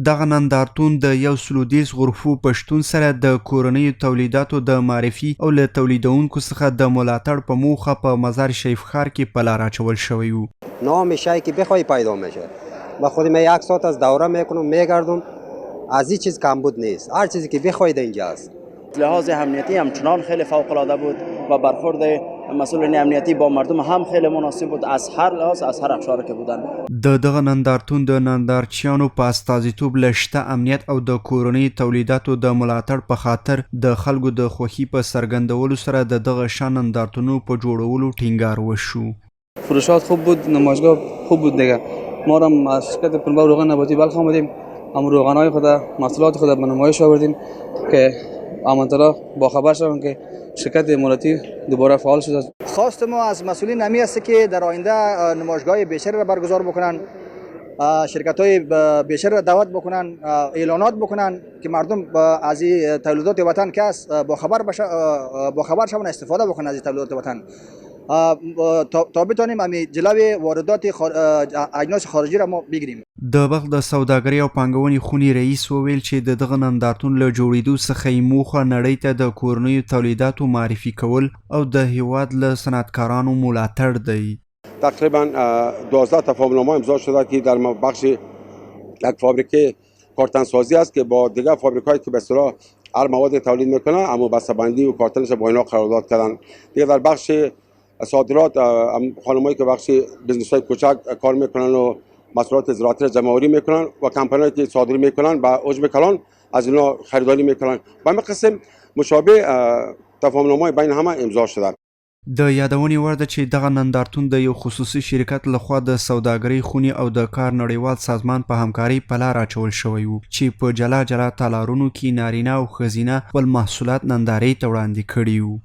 دغه نندارتون د 130 غرفو په شتون سره د کورنیو تولیداتو د معرفي او له تولیدونکو څخه د ملاتړ په موخه په مزار شریف ښار کې په لار اچول شوی و. نام شایی که بخوای پیدا میشه. با خود من یک ساعت از دوره میکنم میگردم، از این چیز کمبود نیست، هر چیزی که بخواید اینجاست. لحاظ امنیتی همچنان خیلی فوق العاده بود و برخورد مسئولین امنیتی با مردم هم خیلی مناسب بود، از هر لحاظ از هر اقشار که بودن. دغه نندارتون د نندارچیانو په استازیتوب له شته امنیت او د کورنۍ تولیداتو د ملاتړ په خاطر د خلکو د خوښي په څرګندولو سره د دغه شان نندارتونو په جوړولو ټینګار وشو. فروشات خوب بود، نمایشگاه خوب بود دیگه. ما هم از شرکت پنبه و روغن نباتی بلخ آمدیم، هم روغن‌های خود محصولات خود به نمایش آوردیم که آمدارا با خبر شدن که شرکت اماراتی دوباره فعال شده. خواست ما از مسئولین همی است که در آینده نمایشگاه بیشتر را برگزار بکنن، شرکت‌های بیشتر را دعوت بکنن، اعلانات بکنن که مردم از تولیدات وطن که است با خبر شون، استفاده بکنن از تولیدات وطن تا بتانیم همین جلوی واردات اجناس خارجی را ما بگیریم. د بلخ د سوداګرۍ او پانګونې خونې رئیس وویل چې د دغه نندارتون له جوړېدو څخه یې موخه نړۍ ته د کورنیو تولیداتو معرفي کول او د هیواد له صنعتکارانو ملاتړ دی. تقریبا 12 تفاهم‌نامه امضا شده که در بخش یک فابریکه کارتنسازی است که با دیگر فابریکایی که به اصطلاح هر مواد تولید میکنن اما بسته‌بندی و کارتنش با اینا قرارداد کردن. دیگه در بخش صادرات خانمایی که بخش بیزنس‌های کوچک کار میکنن و محصولات زراعتی را جمع‌آوری میکنن و کمپانیایی که صادر میکنن به حجم کلان از اینا خریداری میکنن. به همین قسم مشابه تفاهم‌نامه‌های بین همه امضا شده. د یادونې وړ ده چې دغه نندارتون د یو خصوصي شرکت لخوا د سوداګرۍ خونې او د کار نړیوال سازمان په همکارۍ په لار اچول شوی و چې په جلا جلا تالارونو کې نارینه او ښځینه خپل محصولات نندارې ته وړاندې کړي وو.